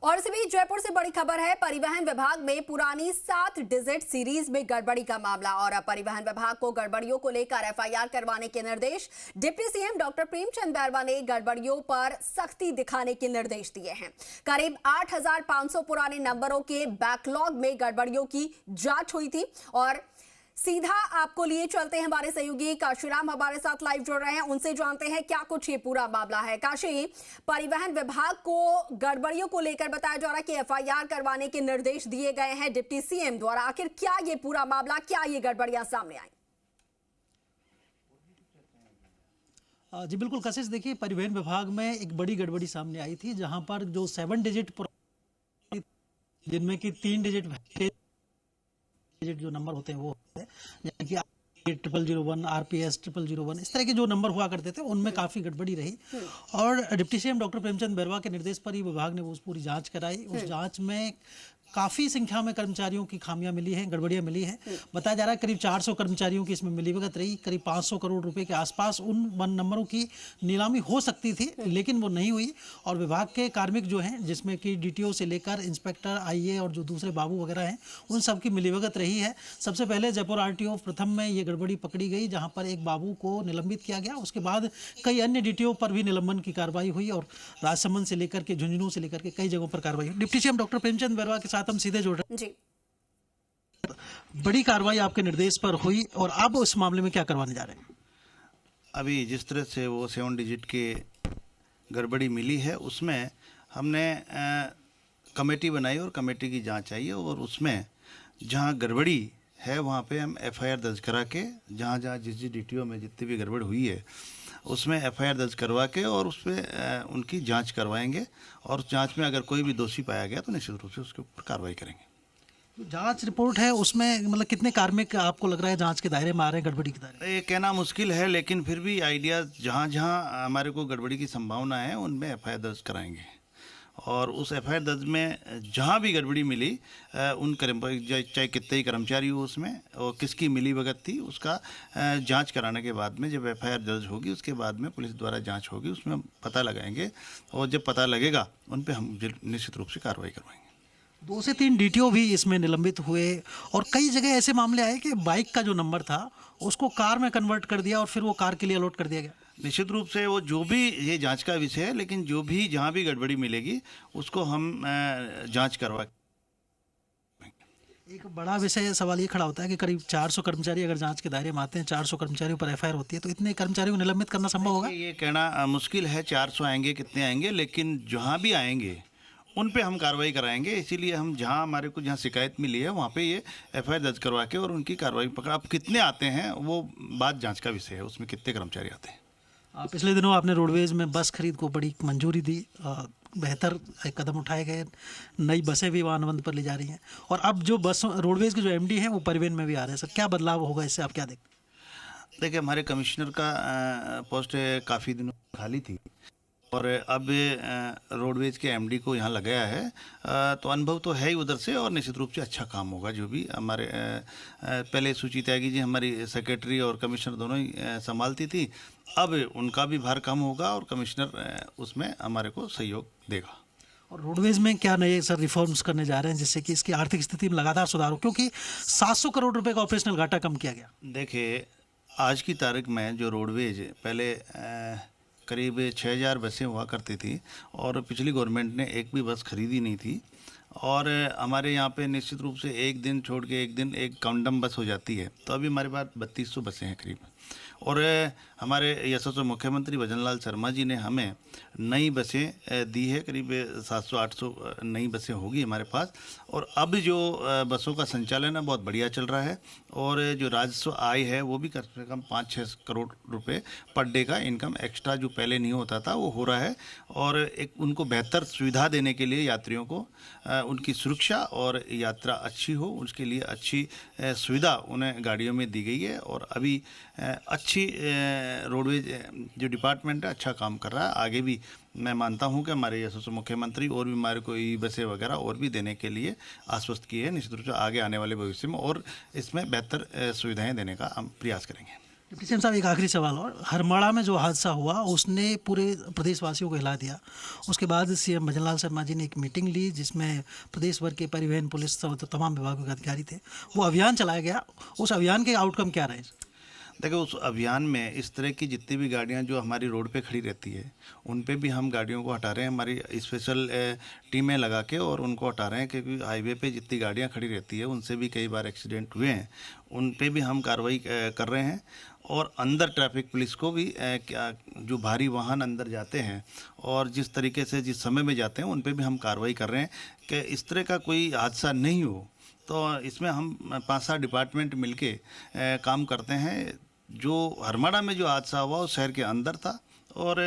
और इसी बीच जयपुर से बड़ी खबर है। परिवहन विभाग में पुरानी 7 डिजिट सीरीज में गड़बड़ी का मामला और अब परिवहन विभाग को गड़बड़ियों को लेकर एफआईआर करवाने के निर्देश। Deputy CM doctor Premchand Bairwa ने गड़बड़ियों पर सख्ती दिखाने के निर्देश दिए हैं। करीब 8,500 पुराने नंबरों के बैकलॉग में गड़बड़ियों की जांच हुई थी और सीधा आपको लिए चलते हैं। हमारे सहयोगी काशीराम हमारे साथ लाइव जुड़ रहे हैं, उनसे जानते हैं क्या कुछ ये पूरा मामला है। काशी, परिवहन विभाग को गड़बड़ियों को लेकर बताया जा रहा है कि एफआईआर करवाने के निर्देश दिए गए हैं डिप्टी सीएम द्वारा। आखिर क्या ये पूरा मामला, क्या ये गड़बड़ियां सामने आई? जी बिल्कुल कशिश, देखिए परिवहन विभाग में एक बड़ी गड़बड़ी सामने आई थी, जहां पर जो 7 डिजिट जिनमें कि 3 डिजिट जो नंबर होते हैं वो होते हैं, जैसे कि 0001 RPS 0001 इस तरह के जो नंबर हुआ करते थे उनमें काफ़ी गड़बड़ी रही। और deputy CM doctor Premchand Bairwa के निर्देश पर ही विभाग ने वो पूरी जांच कराई। उस जांच में काफ़ी संख्या में कर्मचारियों की खामियां मिली हैं, गड़बड़ियां मिली हैं। बताया जा रहा है करीब 400 कर्मचारियों की इसमें मिलीभगत रही। करीब 500 करोड़ रुपए के आसपास उन वन नंबरों की नीलामी हो सकती थी, लेकिन वो नहीं हुई। और विभाग के कार्मिक जो हैं, जिसमें कि DTO से लेकर इंस्पेक्टर, IA और जो दूसरे बाबू वगैरह हैं, उन सब की मिलीभगत रही है। सबसे पहले जयपुर RTO प्रथम में ये गड़बड़ी पकड़ी गई, जहाँ पर एक बाबू को निलंबित किया गया। उसके बाद कई अन्य DTO पर भी निलंबन की कार्रवाई हुई और राजसमंद से लेकर के झुंझुनू से लेकर के कई जगहों पर कार्रवाई हुई। Deputy CM doctor Premchand Bairwa के साथ हम सीधे जुड़ रहे हैं जी। बड़ी कार्रवाई आपके निर्देश पर हुई और अब उस मामले में क्या करवाने जा रहे हैं? अभी जिस तरह से वो 7 डिजिट की गड़बड़ी मिली है, उसमें हमने कमेटी बनाई और कमेटी की जांच आई है और उसमें जहां गड़बड़ी है वहां पे हम FIR दर्ज करा के, जहां जिस DTO में जितनी भी गड़बड़ हुई है उसमें FIR दर्ज करवा के और उस पर उनकी जांच करवाएंगे और उस जांच में अगर कोई भी दोषी पाया गया तो निश्चित रूप से उसके ऊपर कार्रवाई करेंगे। जांच रिपोर्ट है, उसमें मतलब कितने कार्मिक आपको लग रहा है जांच के दायरे में आ रहे हैं, गड़बड़ी के दायरे? ये कहना मुश्किल है, लेकिन फिर भी आइडिया जहाँ जहाँ हमारे को गड़बड़ी की संभावना है उनमें FIR दर्ज कराएंगे और उस FIR दर्ज में जहाँ भी गड़बड़ी मिली उन चाहे कितने ही कर्मचारी हो उसमें और किसकी मिलीभगत थी, उसका जांच कराने के बाद में जब FIR दर्ज होगी उसके बाद में पुलिस द्वारा जांच होगी, उसमें पता लगाएंगे और जब पता लगेगा उन पर हम निश्चित रूप से कार्रवाई करवाएंगे। 2 से 3 DTO भी इसमें निलंबित हुए और कई जगह ऐसे मामले आए कि बाइक का जो नंबर था उसको कार में कन्वर्ट कर दिया और फिर वो कार के लिए अलॉट कर दिया गया। निश्चित रूप से वो जो भी ये जांच का विषय है, लेकिन जो भी जहां भी गड़बड़ी मिलेगी उसको हम जांच करवा। एक बड़ा विषय सवाल ये खड़ा होता है कि करीब 400 कर्मचारी अगर जांच के दायरे में आते हैं, 400 कर्मचारियों पर FIR होती है, तो इतने कर्मचारियों को निलंबित करना संभव होगा? ये कहना मुश्किल है 400 आएंगे कितने आएंगे, लेकिन जहाँ भी आएंगे उन पे हम कार्रवाई कराएंगे। इसीलिए हम जहाँ हमारे को जहाँ शिकायत मिली है वहाँ पे ये FIR दर्ज करवा के और उनकी कार्रवाई पकड़ा। अब कितने आते हैं वो बात जांच का विषय है, उसमें कितने कर्मचारी आते हैं। पिछले दिनों आपने रोडवेज में बस खरीद को बड़ी मंजूरी दी, बेहतर कदम उठाए गए, नई बसें भी वाहनबंद पर ली जा रही हैं और अब जो बस रोडवेज के जो MD हैं वो परिवहन में भी आ रहे हैं। सर, क्या बदलाव होगा इससे, आप क्या देखते? देखिए, हमारे कमिश्नर का पोस्ट काफ़ी दिनों खाली थी और अब रोडवेज के MD को यहाँ लगाया है, तो अनुभव तो है ही उधर से और निश्चित रूप से अच्छा काम होगा। जो भी हमारे पहले सुचित त्यागी जी हमारी सेक्रेटरी और कमिश्नर दोनों ही संभालती थी, अब उनका भी भार कम होगा और कमिश्नर उसमें हमारे को सहयोग देगा। और रोडवेज में क्या नए सर रिफॉर्म्स करने जा रहे हैं जिससे कि इसकी आर्थिक स्थिति में लगातार सुधार हो, क्योंकि 700 करोड़ रुपए का ऑपरेशनल घाटा कम किया गया? देखिए, आज की तारीख में जो रोडवेज पहले करीब 6,000 बसें हुआ करती थी और पिछली गवर्नमेंट ने एक भी बस खरीदी नहीं थी और हमारे यहाँ पे निश्चित रूप से एक दिन छोड़ के एक दिन एक काउंटम बस हो जाती है, तो अभी हमारे पास 3200 बसें हैं करीब। और हमारे यशस्वी मुख्यमंत्री भजन लाल शर्मा जी ने हमें नई बसें दी है, करीब 700-800 नई बसें होगी हमारे पास। और अब जो बसों का संचालन है बहुत बढ़िया चल रहा है और जो राजस्व आय है वो भी कम से कम 5-6 करोड़ रुपए पर डे का इनकम एक्स्ट्रा जो पहले नहीं होता था वो हो रहा है। और एक उनको बेहतर सुविधा देने के लिए यात्रियों को उनकी सुरक्षा और यात्रा अच्छी हो उसके लिए अच्छी सुविधा उन्हें गाड़ियों में दी गई है और अभी अच्छी रोडवेज जो डिपार्टमेंट है अच्छा काम कर रहा है। आगे भी मैं मानता हूं कि हमारे यशस्वी मुख्यमंत्री और भी हमारे को बसें वगैरह और भी देने के लिए आश्वस्त किए हैं। निश्चित रूप से आगे आने वाले भविष्य में और इसमें बेहतर सुविधाएं देने का हम प्रयास करेंगे। डिप्टी सीएम साहब, एक आखिरी सवाल और, हरमाड़ा में जो हादसा हुआ उसने पूरे प्रदेशवासियों को हिला दिया। उसके बाद सीएम भजनलाल शर्मा जी ने एक मीटिंग ली जिसमें प्रदेश भर के परिवहन, पुलिस, तो तमाम विभागों के अधिकारी थे। वो अभियान चलाया गया, उस अभियान के आउटकम क्या रहे? देखो, उस अभियान में इस तरह की जितनी भी गाड़ियां जो हमारी रोड पे खड़ी रहती है उन पे भी हम गाड़ियों को हटा रहे हैं, हमारी स्पेशल टीमें लगा के, और उनको हटा रहे हैं क्योंकि हाईवे पे जितनी गाड़ियां खड़ी रहती है उनसे भी कई बार एक्सीडेंट हुए हैं, उन पे भी हम कार्रवाई कर रहे हैं। और अंदर ट्रैफिक पुलिस को भी जो भारी वाहन अंदर जाते हैं और जिस तरीके से जिस समय में जाते हैं उन पे भी हम कार्रवाई कर रहे हैं कि इस तरह का कोई हादसा नहीं हो। तो इसमें हम 5-7 डिपार्टमेंट मिलके काम करते हैं। जो हरमाड़ा में जो हादसा हुआ वो शहर के अंदर था और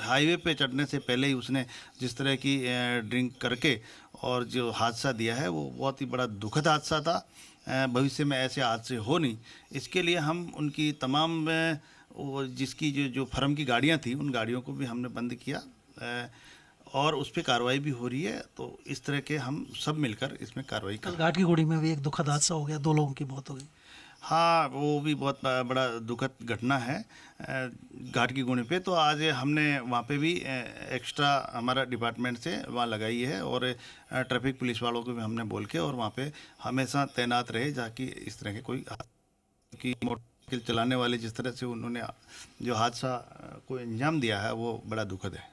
हाईवे पे चढ़ने से पहले ही उसने जिस तरह की ड्रिंक करके और जो हादसा दिया है वो बहुत ही बड़ा दुखद हादसा था। भविष्य में ऐसे हादसे हो नहीं, इसके लिए हम उनकी तमाम जिसकी जो फर्म की गाड़ियां थी उन गाड़ियों को भी हमने बंद किया और उस पर कार्रवाई भी हो रही है। तो इस तरह के हम सब मिलकर इसमें कार्रवाई कर। घाट की गोड़ी में भी एक दुखद हादसा हो गया, 2 लोगों की मौत हो गई। हाँ, वो भी बहुत बड़ा दुखद घटना है घाट की गुणी पे। तो आज हमने वहाँ पे भी एक्स्ट्रा हमारा डिपार्टमेंट से वहाँ लगाई है और ट्रैफिक पुलिस वालों को भी हमने बोल के और वहाँ पे हमेशा तैनात रहे ताकि इस तरह के कोई कि मोटरसाइकिल चलाने वाले जिस तरह से उन्होंने जो हादसा को अंजाम दिया है वो बड़ा दुखद है।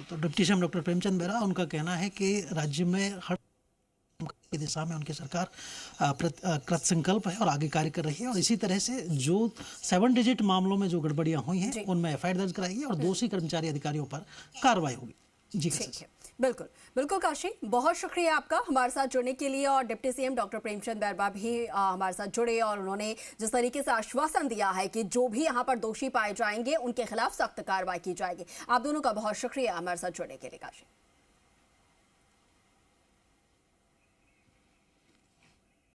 तो डिप्टी सीएम डॉक्टर प्रेमचंद बेरा, उनका कहना है कि राज्य में हर की दिशा में उनकी सरकार कृत संकल्प है और आगे कार्य कर रही है और इसी तरह से जो 7 डिजिट मामलों में जो गड़बड़ियां हुई हैं उनमें एफआईआर दर्ज कराएगी और दोषी कर्मचारी अधिकारियों पर कार्रवाई होगी। जी ठीक है, बिल्कुल बिल्कुल काशी, बहुत शुक्रिया आपका हमारे साथ जुड़ने के लिए। और deputy CM doctor Premchand Bairwa भी हमारे साथ जुड़े और उन्होंने जिस तरीके से आश्वासन दिया है कि जो भी यहाँ पर दोषी पाए जाएंगे उनके खिलाफ सख्त कार्रवाई की जाएगी। आप दोनों का बहुत शुक्रिया हमारे साथ जुड़ने के लिए काशी।